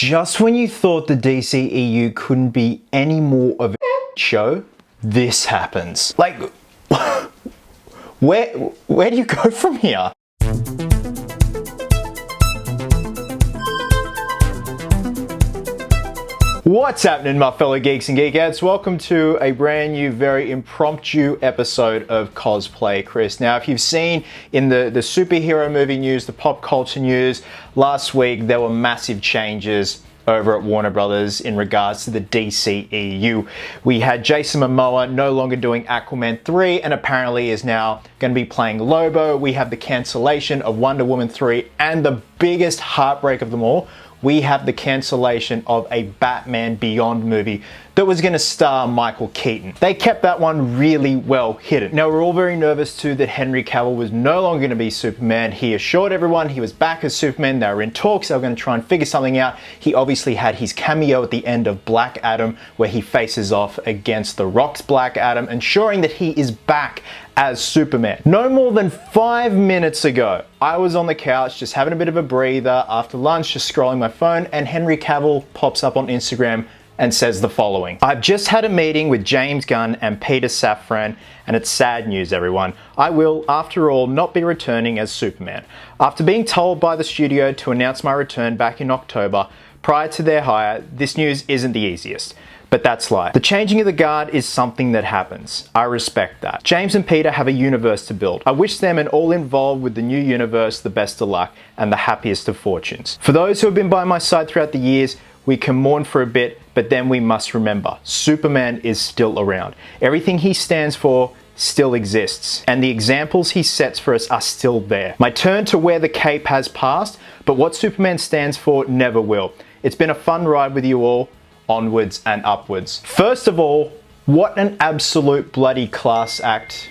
Just when you thought the DCEU couldn't be any more of a show, this happens. Like, where do you go from here? What's happening, my fellow geeks and geekettes? Welcome to a brand new, very impromptu episode of Cosplay, Chris. Now, if you've seen in the superhero movie news, the pop culture news, last week there were massive changes over at Warner Brothers in regards to the DCEU. We had Jason Momoa no longer doing Aquaman 3 and apparently is now going to be playing Lobo. We have the cancellation of Wonder Woman 3 and the biggest heartbreak of them all, we have the cancellation of a Batman Beyond movie that was going to star Michael Keaton. They kept that one really well hidden. Now, we're all very nervous too that Henry Cavill was no longer going to be Superman. He assured everyone he was back as Superman. They were in talks. They were going to try and figure something out. He obviously had his cameo at the end of Black Adam where he faces off against The Rock's Black Adam, ensuring that he is back as Superman. No more than 5 minutes ago, I was on the couch just having a bit of a breather after lunch, just scrolling my phone, and Henry Cavill pops up on Instagram and says the following: I've just had a meeting with James Gunn and Peter Safran, and it's sad news, everyone. I will, after all, not be returning as Superman. After being told by the studio to announce my return back in October, prior to their hire, this news isn't the easiest. But that's life. The changing of the guard is something that happens. I respect that. James and Peter have a universe to build. I wish them and all involved with the new universe the best of luck and the happiest of fortunes. For those who have been by my side throughout the years, we can mourn for a bit, but then we must remember, Superman is still around. Everything he stands for still exists, and the examples he sets for us are still there. My turn to wear the cape has passed, but what Superman stands for never will. It's been a fun ride with you all. Onwards and upwards. First of all, what an absolute bloody class act.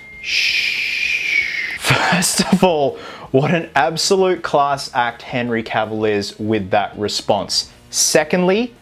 First of all, what an absolute class act Henry Cavill is with that response. Secondly,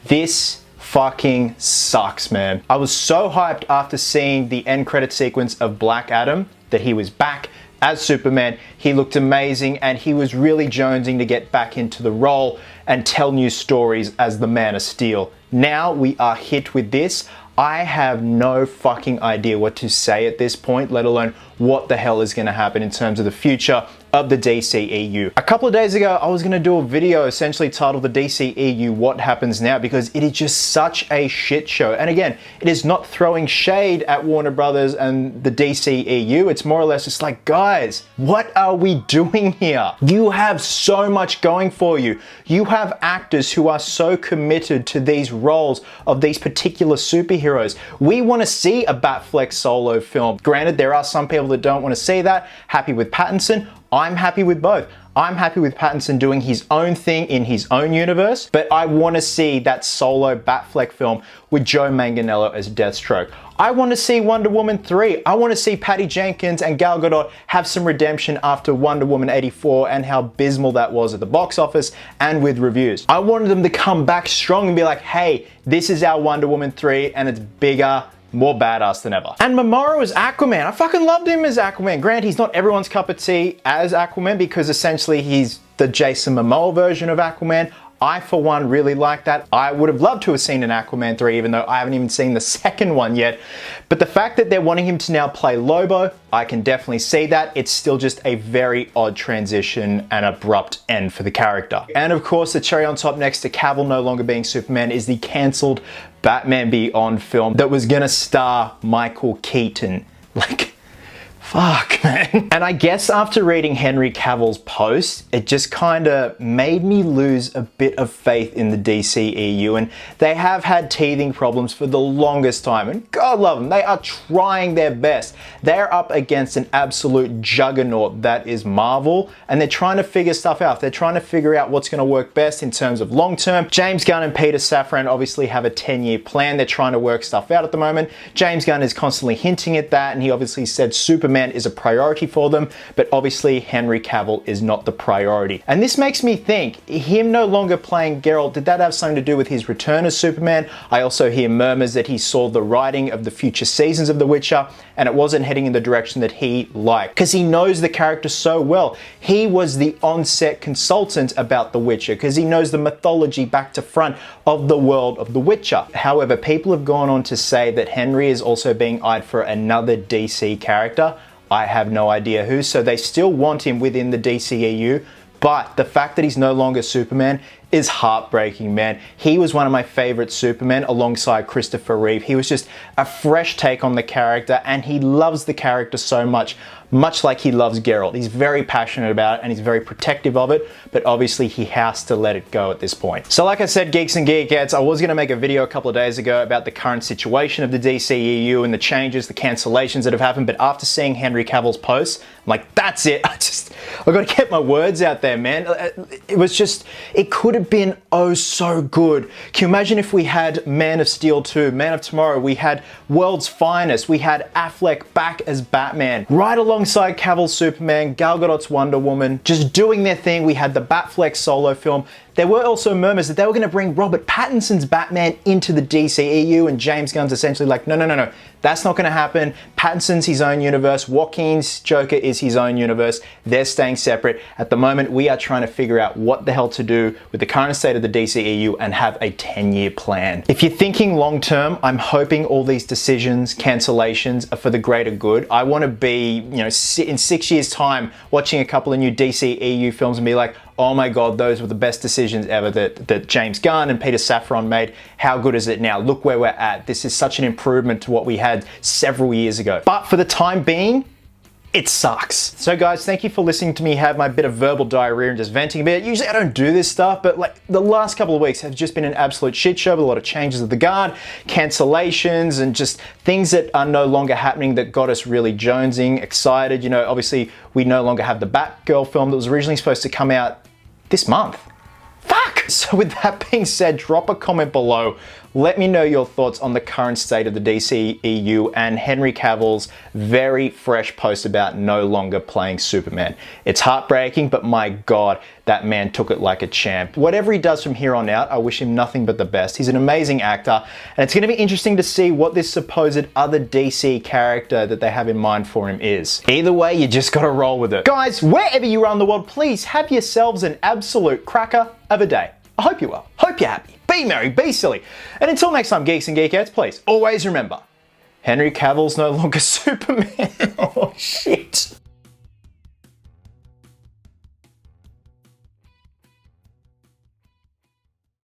this fucking sucks, man. I was so hyped after seeing the end credit sequence of Black Adam that he was back as Superman. He looked amazing and he was really jonesing to get back into the role and tell new stories as the Man of Steel. Now we are hit with this. I have no fucking idea what to say at this point, let alone what the hell is going to happen in terms of the future of the DCEU. A couple of days ago, I was going to do a video essentially titled The DCEU What Happens Now, because it is just such a shit show. And again, it is not throwing shade at Warner Brothers and the DCEU. It's more or less just like, guys, what are we doing here? You have so much going for you. You have actors who are so committed to these roles of these particular superheroes. We want to see a Batfleck solo film. Granted, there are some people that don't want to see that. Happy with Pattinson. I'm happy with both. I'm happy with Pattinson doing his own thing in his own universe, but I want to see that solo Batfleck film with Joe Manganiello as Deathstroke. I want to see Wonder Woman 3. I want to see Patty Jenkins and Gal Gadot have some redemption after Wonder Woman 84 and how abysmal that was at the box office and with reviews. I wanted them to come back strong and be like, hey, this is our Wonder Woman 3 and it's bigger, more badass than ever. And Momoa as Aquaman. I fucking loved him as Aquaman. Granted, he's not everyone's cup of tea as Aquaman because essentially he's the Jason Momoa version of Aquaman. I, for one, really like that. I would have loved to have seen an Aquaman 3, even though I haven't even seen the second one yet. But the fact that they're wanting him to now play Lobo, I can definitely see that. It's still just a very odd transition and abrupt end for the character. And of course, the cherry on top next to Cavill no longer being Superman is the cancelled Batman Beyond film that was gonna star Michael Keaton. Like, fuck, man. And I guess after reading Henry Cavill's post, it just kind of made me lose a bit of faith in the DCEU, and they have had teething problems for the longest time, and God love them, they are trying their best. They're up against an absolute juggernaut that is Marvel, and they're trying to figure stuff out. They're trying to figure out what's going to work best in terms of long term. James Gunn and Peter Safran obviously have a 10-year plan. They're trying to work stuff out at the moment. James Gunn is constantly hinting at that, and he obviously said Superman Superman is a priority for them, but obviously Henry Cavill is not the priority. And this makes me think, him no longer playing Geralt, did that have something to do with his return as Superman? I also hear murmurs that he saw the writing of the future seasons of The Witcher and it wasn't heading in the direction that he liked, because he knows the character so well. He was the on-set consultant about The Witcher because he knows the mythology back to front of the world of The Witcher. However, people have gone on to say that Henry is also being eyed for another DC character. I have no idea who, so they still want him within the DCEU, but the fact that he's no longer Superman is heartbreaking, man. He was one of my favorite Supermen alongside Christopher Reeve. He was just a fresh take on the character and he loves the character so much like he loves Geralt. He's very passionate about it and he's very protective of it, but obviously he has to let it go at this point. So like I said, geeks and geekettes, I was gonna make a video a couple of days ago about the current situation of the DCEU and the changes, the cancellations that have happened, but after seeing Henry Cavill's post, I'm like, that's it. I gotta get my words out there, man. It could have been oh so good. Can you imagine if we had Man of Steel 2, Man of Tomorrow, we had World's Finest, we had Affleck back as Batman, right alongside Cavill's Superman, Gal Gadot's Wonder Woman, just doing their thing. We had the Batfleck solo film. There were also murmurs that they were going to bring Robert Pattinson's Batman into the DCEU, and James Gunn's essentially like, no, that's not going to happen. Pattinson's his own universe. Joaquin's Joker is his own universe. They're staying separate. At the moment, we are trying to figure out what the hell to do with the current state of the DCEU and have a 10-year plan. If you're thinking long term, I'm hoping all these decisions, cancellations are for the greater good. I want to be, in 6 years' time, watching a couple of new DCEU films and be like, oh my God, those were the best decisions ever that James Gunn and Peter Safran made. How good is it now? Look where we're at. This is such an improvement to what we had several years ago. But for the time being, it sucks. So guys, thank you for listening to me have my bit of verbal diarrhea and just venting a bit. Usually I don't do this stuff, but like the last couple of weeks have just been an absolute shit show with a lot of changes of the guard, cancellations, and just things that are no longer happening that got us really jonesing, excited. Obviously we no longer have the Batgirl film that was originally supposed to come out this month. Fuck! So with that being said, drop a comment below. Let me know your thoughts on the current state of the DCEU and Henry Cavill's very fresh post about no longer playing Superman. It's heartbreaking, but my God, that man took it like a champ. Whatever he does from here on out, I wish him nothing but the best. He's an amazing actor, and it's going to be interesting to see what this supposed other DC character that they have in mind for him is. Either way, you just got to roll with it. Guys, wherever you are in the world, please have yourselves an absolute cracker of a day. I hope you are. Hope you're happy. Be merry, be silly. And until next time, geeks and geekettes, please always remember, Henry Cavill's no longer Superman. Oh, shit.